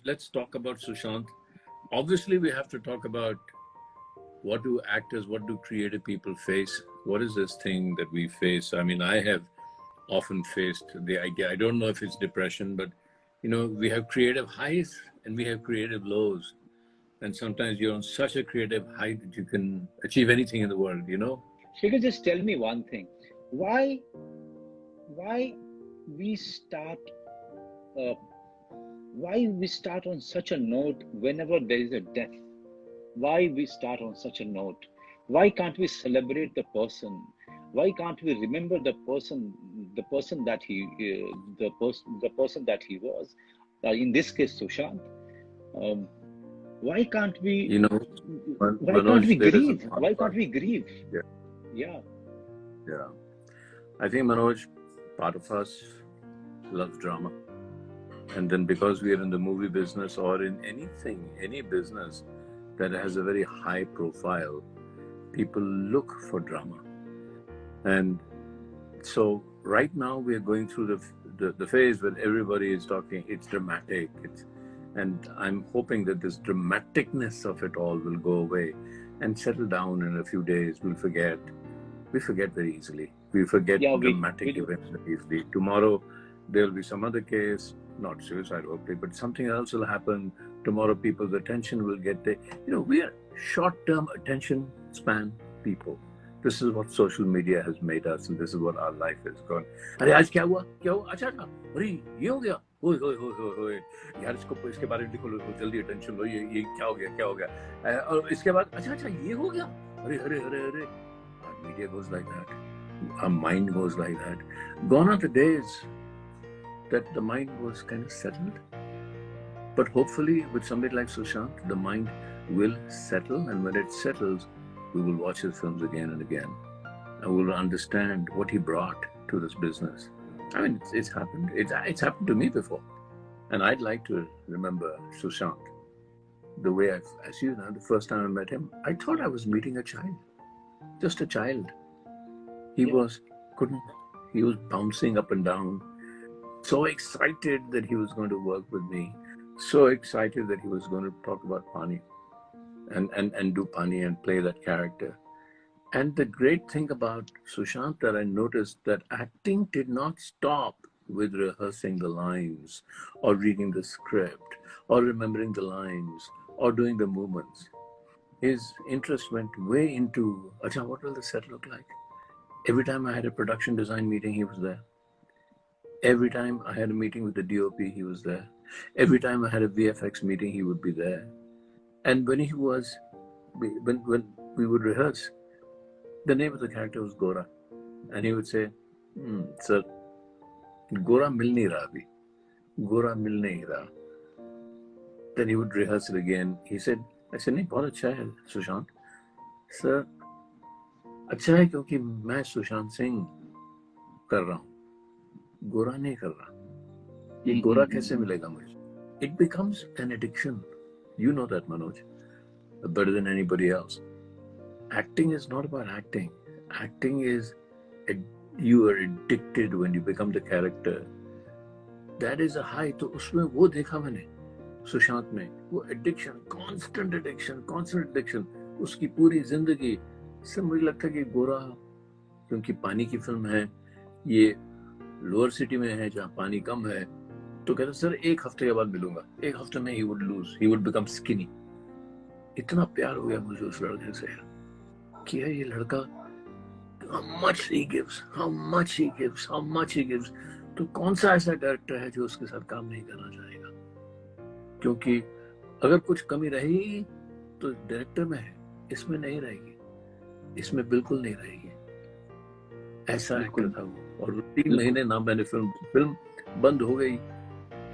let's talk about Sushant. Obviously, we have to talk about what do actors, what do creative people face? What is this thing that we face? I mean, I have often faced the idea. I don't know if it's depression, but we have creative highs and we have creative lows. And sometimes you're on such a creative height that you can achieve anything in the world. Shikhar, just tell me one thing. Why why we start uh, why we start on such a note whenever there is a death? Why we start on such a note? Why can't we celebrate the person? Why can't we remember the person that the person that he was? In this case, Sushant. Um, why can't we? You know, Why can't we Manoj, there is a grieve? part Why of can't us. we grieve? Yeah, Yeah. yeah. I think, Manoj, part of us loves drama. And then because we are in the movie business or in anything, any business that has a very high profile, people look for drama. And so right now we are going through the phase where everybody is talking, it's dramatic. And I'm hoping that this dramaticness of it all will go away and settle down in a few days. We'll forget. We forget very easily. We forget Yeah, we dramatic do. events very easily. Tomorrow, there'll be some other case, not suicide, hopefully, but something else will happen. Tomorrow, people's attention will get there. We are short-term attention span people. This is what social media has made us, and this is what our life has gone. अरे आज क्या हुआ? क्या हुआ? अच्छा था. अरे ये हो गया. ओए ओए ओए ओए ओए. यार इसके बारे में लिखो जल्दी अटेंशन लो. ये क्या हो गया? क्या हो गया? और इसके बाद अच्छा ये हो गया. अरे अरे अरे अरे. Our media goes like that. Our mind goes like that. Gone are the days that the mind was kind of settled. But hopefully, with somebody like Sushant, the mind will settle. And when it settles, we will watch his films again and again. And we will understand what he brought to this business. I mean, it's happened. It's happened to me before. And I'd like to remember Sushant the way as you know, the first time I met him, I thought I was meeting a child. Just a child. He Yeah. was he was bouncing up and down, so excited that he was going to work with me, so excited that he was going to talk about Pani and do Pani and play that character. And the great thing about Sushant that I noticed that acting did not stop with rehearsing the lines or reading the script or remembering the lines or doing the movements. His interest went way into, Acha, what will the set look like? Every time I had a production design meeting, he was there. Every time I had a meeting with the DOP, he was there. Every time I had a VFX meeting, he would be there. And when when we would rehearse, the name of the character was Gora. And he would say, sir, Gora mil nahi raha abhi. Gora mil nahi raha. Then he would rehearse it again. I said, nahi, bahut acha hai, Sushant. Sir, अच्छा है क्योंकि मैं सुशांत सिंह कर रहा हूँ, गोरा नहीं कर रहा. ये गोरा कैसे मिलेगा मुझे? It becomes an addiction. You know that, Manoj, better than anybody else. Acting is not about acting. Acting is you are addicted when you become the character. That is a high. तो उसमें वो देखा मैंने सुशांत में, वो addiction, constant addiction. उसकी पूरी जिंदगी सब मुझे लगता है कि गोरा, क्योंकि पानी की फिल्म है, ये लोअर सिटी में है जहाँ पानी कम है, तो कहते सर एक हफ्ते के बाद मिलूंगा. एक हफ्ते में he would lose, he would become skinny. इतना प्यार हो गया मुझे उस लड़के से कि है ये लड़का, how much he gives. तो कौन सा ऐसा डायरेक्टर है जो उसके साथ काम नहीं करना चाहेगा? क्योंकि अगर कुछ कमी रहेगी तो डायरेक्टर में है, इसमें नहीं रहेगी, इसमें बिल्कुल नहीं रहेगी. ऐसा एक्टर था वो. और 3 महीने ना मैंने फिल्म बंद हो गई,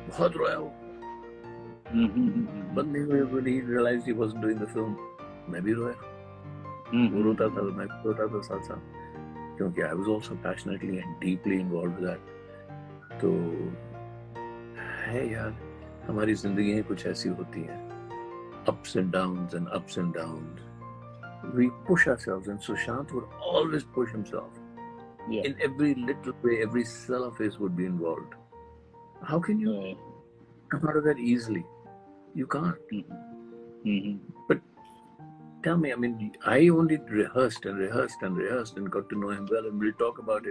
बहुत रोया वो. बंद नहीं हुई when he realized he wasn't doing the film. मैं भी रोया. वो रोता था, मैं भी रोता था साथ साथ, क्योंकि I was also passionately and deeply involved with that. तो है यार, हमारी जिंदगी कुछ ऐसी होती हैं, ups and downs. We push ourselves, and Sushant would always push himself. Yeah. In every little way, every cell of his would be involved. How can you come out of that easily? You can't. Mhm. But tell me, I mean, I only rehearsed and got to know him well, and we'll talk about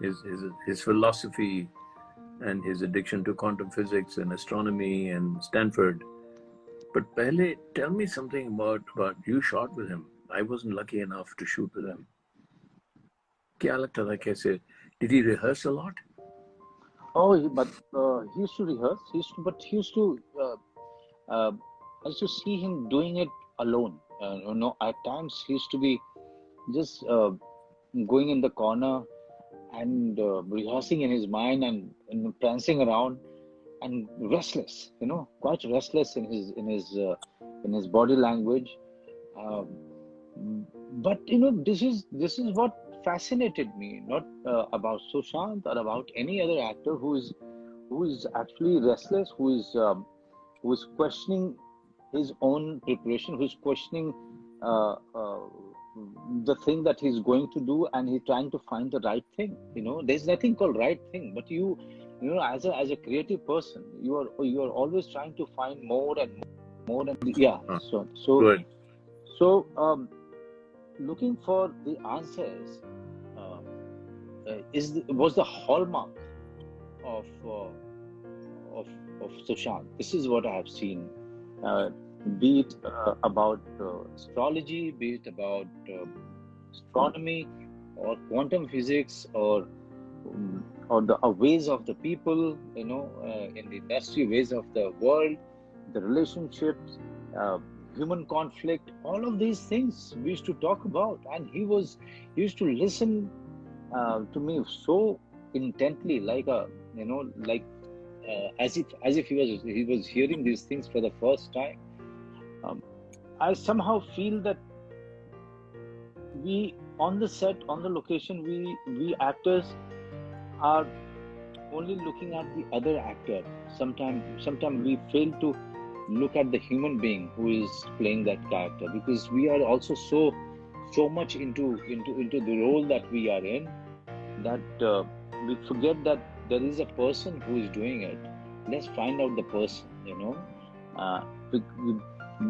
his philosophy and his addiction to quantum physics and astronomy and Stanford. But Pehle, tell me something about you shot with him. I wasn't lucky enough to shoot with him. क्या लगता था कैसे? Did he rehearse a lot? But he used to rehearse. He used to. I used to see him doing it alone. At times he used to be just going in the corner and rehearsing in his mind and prancing around and restless. Quite restless in his body language. Um, but this is what fascinated me, not about Sushant or about any other actor who is actually restless, who is questioning his own preparation, who is questioning uh, uh, the thing that he's going to do, and he's trying to find the right thing. There's nothing called right thing, but as a creative person, you are always trying to find more and more and yeah. So so Good. so looking for the answers uh, was the hallmark of Sushant. This is what I have seen. Uh, be it about astrology, be it about astronomy, or quantum physics, or the ways of the people, in the industry, ways of the world, the relationships, uh, human conflict, all of these things we used to talk about, and he used to listen to me so intently, like as if he was hearing these things for the first time. I somehow feel that we on the set, on the location, we actors are only looking at the other actor. Sometimes we fail to look at the human being who is playing that character, because we are also so much into the role that we are in, that we forget that there is a person who is doing it. Let's find out the person.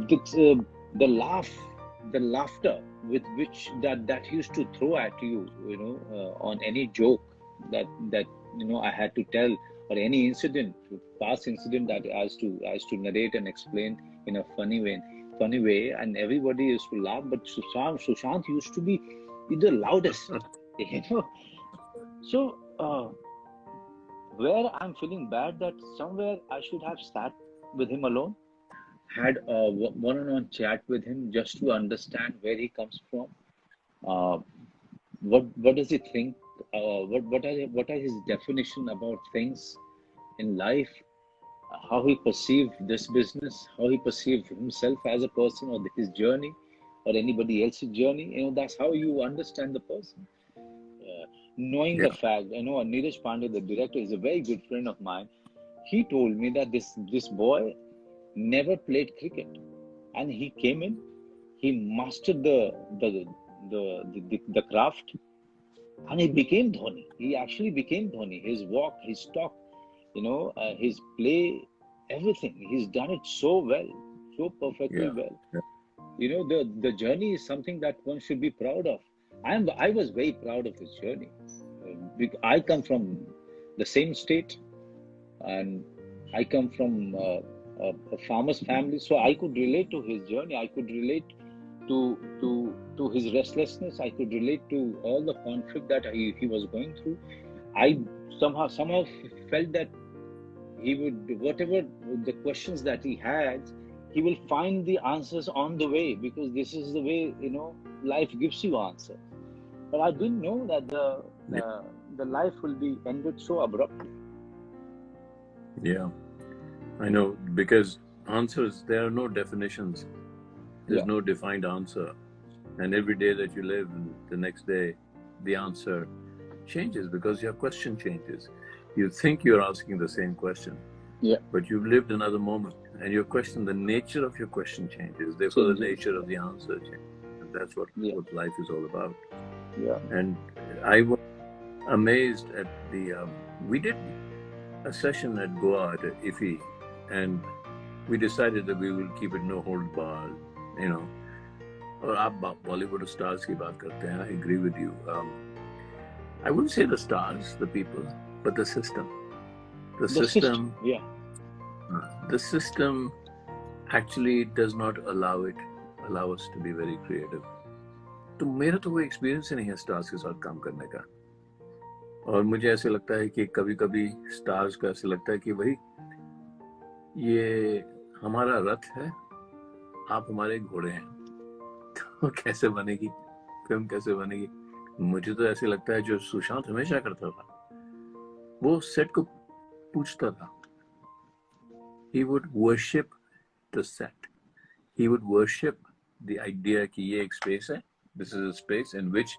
It's, the laughter with which that used to throw at you, on any joke that I had to tell, or any past incident that I has to narrate and explain in a funny way, and everybody used to laugh. But Sushant used to be the loudest, So, where I'm feeling bad, that somewhere I should have sat with him alone, had a one-on-one chat with him, just to understand where he comes from. Uh, what does he think? What are his definition about things in life? How he perceived this business? How he perceived himself as a person, or his journey, or anybody else's journey? That's how you understand the person. Knowing the Yeah. fact, Neeraj Pandey, the director, is a very good friend of mine. He told me that this boy never played cricket, and he came in, he mastered the craft, and he became Dhoni. He actually became Dhoni. His walk, his talk, his play, everything. He's done it so well, so perfectly Yeah. well. Yeah. The journey is something that one should be proud of. I was very proud of his journey. I come from the same state, and I come from a farmer's family, so I could relate to his journey. I could relate to his restlessness. I could relate to all the conflict that he was going through. I somehow felt that he would, whatever the questions that he has, he will find the answers on the way, because this is the way, life gives you answers. But I didn't know that the life will be ended so abruptly. Yeah. I know, because answers, there are no definitions. There's Yeah. no defined answer. And every day that you live, and the next day, the answer changes because your question changes. You think you're asking the same question, Yeah. but you've lived another moment, and your question, the nature of your question changes. Therefore, the Changes. nature of the answer changes. And that's what Yeah. life is all about. Yeah. And I was amazed at we did a session at Goa at IFFI, and we decided that we will keep it no hold barred, you know. और आप Bollywood stars की बात करते हैं, I agree with you. I wouldn't say the stars, the people, but the system. The system, yeah. The system actually does not allow us to be very creative. तो मेरा तो कोई एक्सपीरियंस ही नहीं है स्टार्स के साथ काम करने का, और मुझे ऐसे लगता है कि कभी कभी स्टार्स का ऐसे लगता है कि भाई ये हमारा रथ है, आप हमारे घोड़े हैं, तो कैसे बनेगी फिल्म, कैसे बनेगी? मुझे तो ऐसे लगता है जो सुशांत हमेशा करता था, वो सेट को पूछता था. He would worship the set. He would worship the idea कि ये एक स्पेस है, this is a space in which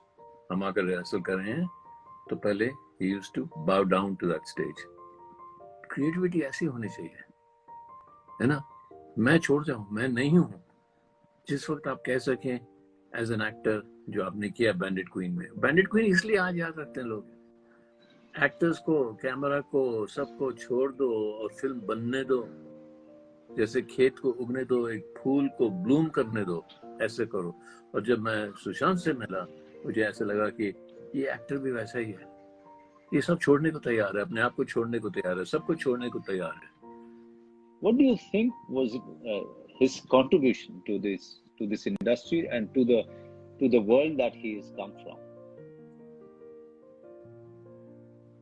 हम आकर रिहर्सल कर रहे हैं. तो पहले he used to bow down to that stage. Creativity ऐसी होनी चाहिए, है ना? मैं छोड़ जाऊं, मैं नहीं हूं. जिस वक्त आप कह सकें एज एन एक्टर, जो आपने किया बैंडिट क्वीन में. बैंडिट क्वीन इसलिए आज याद रखते हैं लोग, एक्टर्स को, कैमरा को, सबको छोड़ दो और फिल्म बनने दो. जैसे खेत को उगने दो, एक फूल को ब्लूम करने दो, ऐसे करो. और जब मैं सुशांत से मिला, मुझे ऐसे लगा कि ये एक्टर भी वैसा ही है. ये सब छोड़ने को तैयार है, अपने आप को छोड़ने को तैयार है, सबको छोड़ने को तैयार है. What do you think was his contribution to this industry and to the world that he has come from?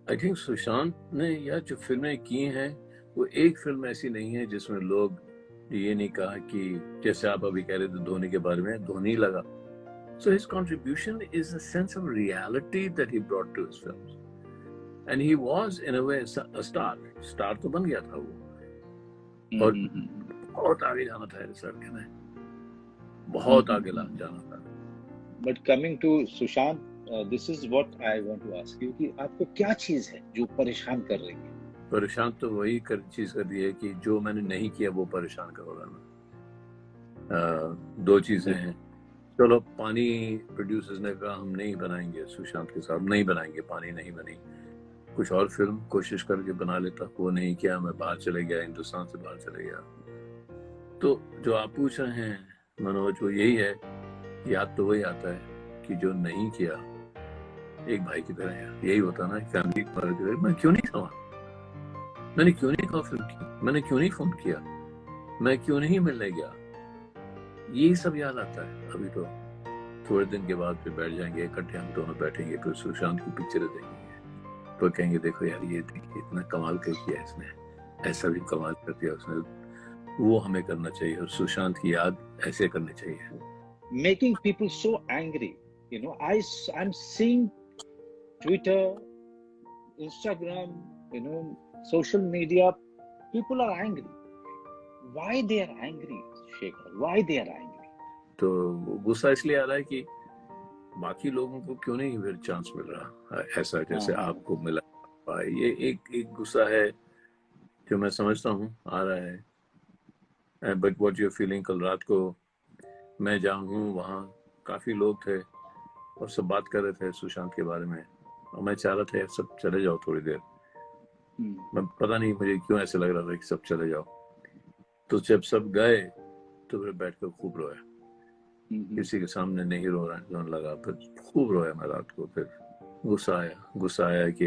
I think Sushant ने यह जो फिल्में की हैं, वो एक फिल्म ऐसी नहीं है जिसमें लोग ये नहीं कहा कि, जैसे आप अभी कह रहे थे धोनी के बारे में, धोनी लगा. So his contribution is a sense of reality that he brought to his films, and he was in a way a star. Star तो बन गया था वो, और बहुत आगे जाना था इस लड़के ने, बहुत आगे जाना था. But coming to Sushant, this is what I want to ask you कि आपको क्या चीज है जो परेशान कर रही है? परेशान तो वही चीज कर रही है कि जो मैंने नहीं किया वो परेशान करोगा ना. दो चीजें हैं. चलो, पानी प्रोड्यूसर्स ने कहा हम नहीं बनाएंगे सुशांत के साथ, नहीं बनाएंगे, पानी नहीं बनी. कुछ और फिल्म कोशिश करके बना लेता, वो नहीं किया, मैं बाहर चले गया, हिंदुस्तान से बाहर चले गया. तो जो आप पूछ रहे हैं मनोज, वो यही है, याद तो वही आता है कि जो नहीं किया, एक भाई की तरह है. यही होता ना, फैमिली की तरह. मैं क्यों नहीं था, मैंने क्यों नहीं कहा फिल्म की, मैंने क्यों नहीं फोन किया, मैं क्यों नहीं मिलने गया, यही सब याद आता है. अभी तो थोड़े दिन के बाद फिर बैठ जाएंगे इकट्ठे, हम दोनों बैठेंगे, फिर सुशांत की पिक्चरें देखेंगे, तो कहेंगे देखो यार, ये देखिए इतना कमाल कर किया इसने, ऐसा भी कमाल कर दिया उसने. वो हमें करना चाहिए, और सुशांत की याद ऐसे करनी चाहिए. Making people so angry, you know, I'm seeing Twitter, Instagram, you know, social media, people are angry. Why they are angry, Shekhar? Why they are angry? तो गुस्सा इसलिए आ रहा है कि बाकी लोगों को क्यों नहीं फिर चांस मिल रहा ऐसा जैसे आपको मिला. ये एक गुस्सा है जो मैं समझता हूँ आ रहा है. But what you are feeling, कल रात को मैं जहाँ हूँ वहाँ काफी लोग थे और सब बात कर रहे थे सुशांत के बारे में, और मैं चाह रहा था सब चले जाओ थोड़ी देर. मैं पता नहीं मुझे क्यों ऐसे लग रहा था कि सब चले जाओ. तो जब सब गए तो फिर बैठकर खूब रोया. किसी के सामने नहीं रोने लगा, फिर खूब रोया मैं रात को. फिर गुस्सा आया कि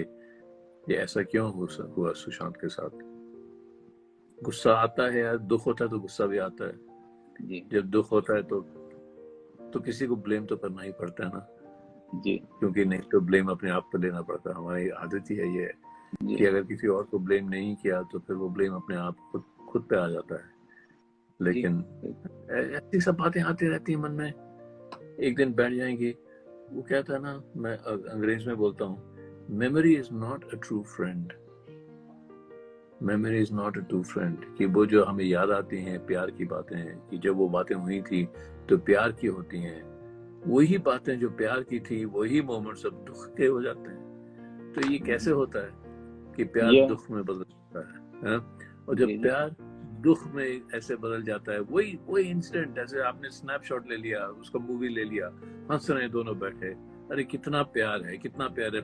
ये ऐसा क्यों हुआ सुशांत के साथ. गुस्सा आता है यार, दुख होता है तो गुस्सा भी आता है. जब दुख होता है तो किसी को ब्लेम तो करना ही पड़ता है ना जी, क्योंकि नहीं तो ब्लेम अपने आप पर लेना पड़ता है. हमारी आदत ही है ये कि अगर किसी और को ब्लेम नहीं किया तो फिर वो ब्लेम अपने आप खुद पे आ जाता है. लेकिन ऐसी सब बातें आती रहती है मन में, एक दिन बैठ जाएंगी. वो कहता है ना, मैं अंग्रेज में बोलता हूँ, memory is not a true friend. Memory is not a true friend. कि वो जो हमें याद आती हैं प्यार की बातें हैं, कि जब वो बातें हुई थी तो प्यार की होती हैं, वही बातें जो प्यार की थी वही मोमेंट्स अब दुख के हो जाते हैं. तो ये कैसे होता है कि प्यार दुख में बदल जाता है? और जब प्यार दुख में ऐसे बदल जाता है, वही इंसिडेंट, जैसे आपने स्नैपशॉट ले लिया, उसका मूवी ले लिया, हंस रहे दोनों बैठे, अरे कितना प्यार है, कितना प्यार है.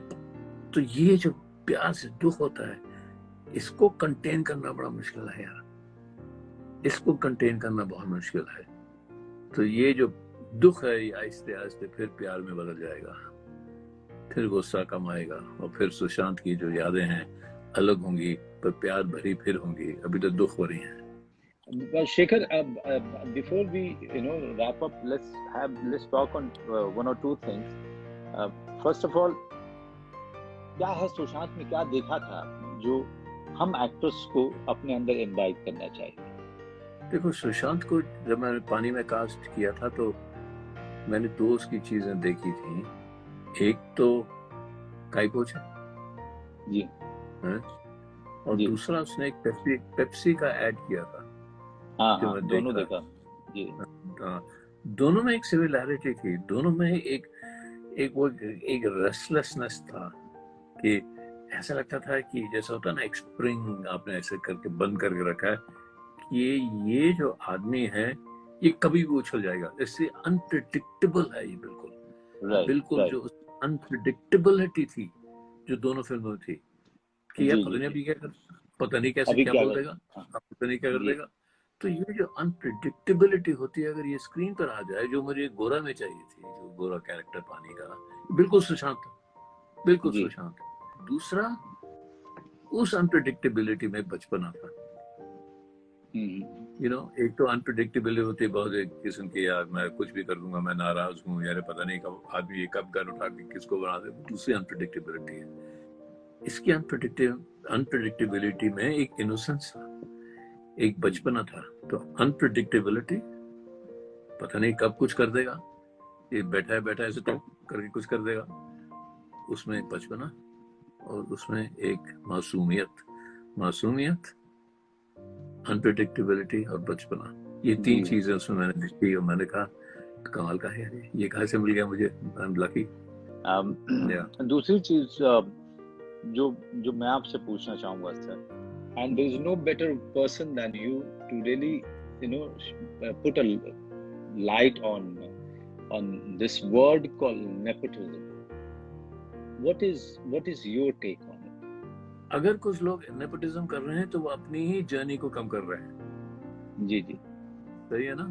तो ये जो प्यार से दुख होता है, इसको कंटेन करना बड़ा मुश्किल है यार. इसको कंटेन करना बहुत मुश्किल है। तो ये जो दुख है ये आहिस्ते आहिस्ते फिर प्यार में बदल जाएगा, फिर गुस्सा कम आएगा, और फिर सुशांत की जो यादें हैं अलग होंगी पर प्यार भरी फिर होंगी। अभी तो दुख हो रही है। Well, Shekhar, before we wrap up, let's talk on one or two things. Uh, First of all, क्या है सुशांत में, क्या देखा था जो हम एक्टर्स को अपने अंदर इनवाइट करना चाहिए? देखो, सुशांत को जब मैंने पानी में कास्ट किया था तो मैंने दो उसकी चीजें देखी थी। एक तो काइपोच जी है, और जी दूसरा उसने एक पेप्सी का ऐड किया था हाँ जो हाँ, मैं दोनों देखा। देखा जी। दोनों में एक सिमिलैरिटी थी, दोनों में एक रेस्टलेसनेस था कि ऐसा लगता था कि जैसा होता है ना, एक स्प्रिंग आपने ऐसे करके बंद करके रखा है कि ये जो आदमी है ये कभी भी उछल जाएगा। इससे अनप्रिडिक्टेबल है ये, बिल्कुल जो अनप्रिडिक्टेबिलिटी थी जो दोनों फिल्मों में थी कि यार जी पता जी नहीं जी। अभी क्या कर, पता नहीं कैसे अभी क्या क्या बोल कर, देगा, हाँ पता नहीं क्या कर जी देगा। तो ये जो अनप्रिडिक्टेबिलिटी होती है, अगर ये स्क्रीन पर आ जाए, जो मुझे गोरा में चाहिए थी, जो गोरा कैरेक्टर पानी का, बिल्कुल सुशांत था, बिल्कुल जी। सुशांत। दूसरा, उस अनप्रिडिक्टेबिलिटी में बचपना था। एक तो अनप्रिडिक्टेबिलिटी होती है बहुत, एक किस्म की, यार मैं कुछ भी कर दूंगा, मैं नाराज हूँ यार, पता नहीं कब आदमी ये कब गन उठा के किसको बना दे। दूसरी अनप्रिडिक्टेबिलिटी है। इसकी अनप्रिडिक्टेबिलिटी में एक इनोसेंस था, एक बचपना था। तो अनप्रिडिक्टेबिलिटी, पता नहीं कब कुछ कर देगा, ये बैठा है ऐसे तो करके कुछ कर देगा, उसमें एक बचपना, और उसमें एक मासूमियत, अनप्रिडिक्टेबिलिटी और बचपना, ये तीन चीजें उसमें मैंने देखी और मैंने कहा कमाल का है ये कहाँ से मिल गया मुझे, आई एम लकी। दूसरी चीज जो जो मैं आपसे पूछना चाहूंगा sir, and there is no better person than you to really put a light on this word called nepotism. What is your take on it? अगर कुछ लोग नेपोटिज्म कर रहे हैं तो वो अपनी ही जर्नी को कम कर रहे हैं। जी जी, सही है ना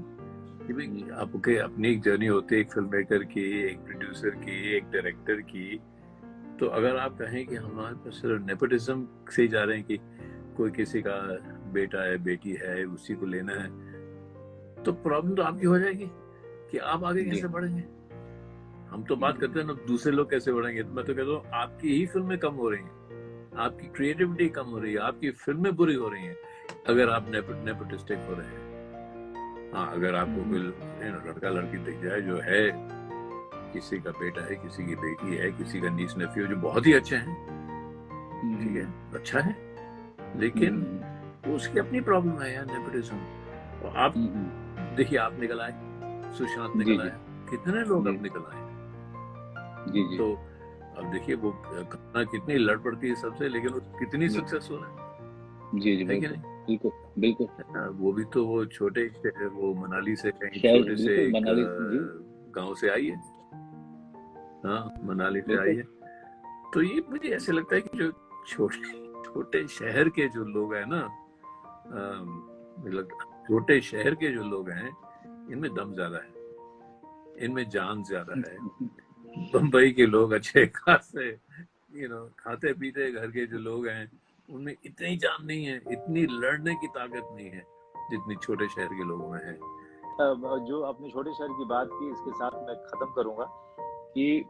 कि भाई आपके अपनी एक जर्नी होती है, एक फिल्म मेकर की, एक प्रोड्यूसर की, एक डायरेक्टर की। तो अगर आप कहें कि हमारे पास सिर्फ नेपोटिज्म से जा रहे हैं कि कोई किसी का बेटा है बेटी है उसी को लेना है, तो प्रॉब्लम तो आपकी हो जाएगी कि आप आगे कैसे बढ़ेंगे। हम तो बात करते हैं ना दूसरे लोग कैसे बढ़ेंगे, तो मैं तो कहता हूँ आपकी ही फिल्में कम हो रही हैं, आपकी क्रिएटिविटी कम हो रही है, आपकी फिल्में बुरी हो रही हैं अगर आप नेपोटिस्टिक हो रहे हैं। हाँ, अगर आपको कोई लड़का लड़की दिख जाए जो है, किसी का बेटा है, किसी की बेटी है, किसी का नीस नेफ्यू, जो बहुत ही अच्छे हैं, ठीक है, अच्छा है, लेकिन उसकी अपनी प्रॉब्लम है यार, नेपोटिज्म। और आप देखिए, आप निकल आए, सुशांत निकल आया, कितने लोग अब निकल आए। तो अब देखिए वो कल्पना कितनी लड़ पड़ती है सबसे, लेकिन वो कितनी सक्सेसफुल है। जी जी, है कि नहीं? बिल्कुल बिल्कुल। वो भी तो वो छोटे वो मनाली से कहीं छोटे से एक गांव से आई है। हाँ, मनाली से आई है। तो ये मुझे ऐसे लगता है कि जो छोटे शहर के जो लोग हैं ना, छोटे शहर के जो लोग हैं, इनमें दम ज्यादा है, इनमें जान ज्यादा है। बम्बई के लोग अच्छे खासे खाते पीते घर के जो लोग हैं, उनमें इतनी जान नहीं है, इतनी लड़ने की ताकत नहीं है जितनी छोटे शहर के लोगों में है। जो अपने छोटे शहर की बात की, इसके साथ मैं खत्म करूंगा कि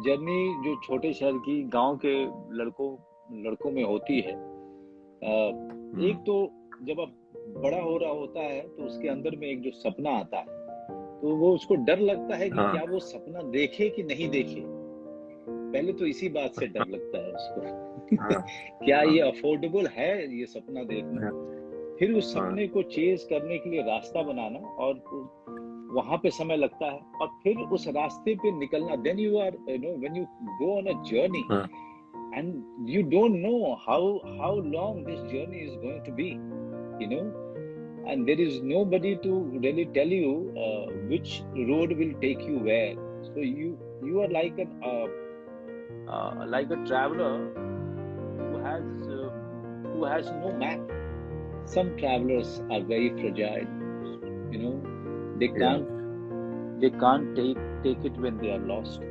जर्नी जो छोटे शहर की, गांव के लड़कों में होती है। एक तो जब अब बड़ा हो रहा होता है तो उसके अंदर में एक जो सपना आता है, तो वो उसको डर लगता है कि क्या वो सपना देखे कि नहीं देखे। पहले तो इसी बात से डर लगता है उसको क्या ये अफोर्डेबल है ये सपना देखना। फिर उस सपने को चेज करने के लिए रास्ता बनाना, और वहां पे समय लगता है, और फिर उस रास्ते पे निकलना। Then you are when you go on a journey and you don't know how long this journey is going to be, and there is nobody to really tell you which road will take you where. So you are like a traveler who has no map. some travelers are very fragile. You know, they Yeah. can't take it when they are lost.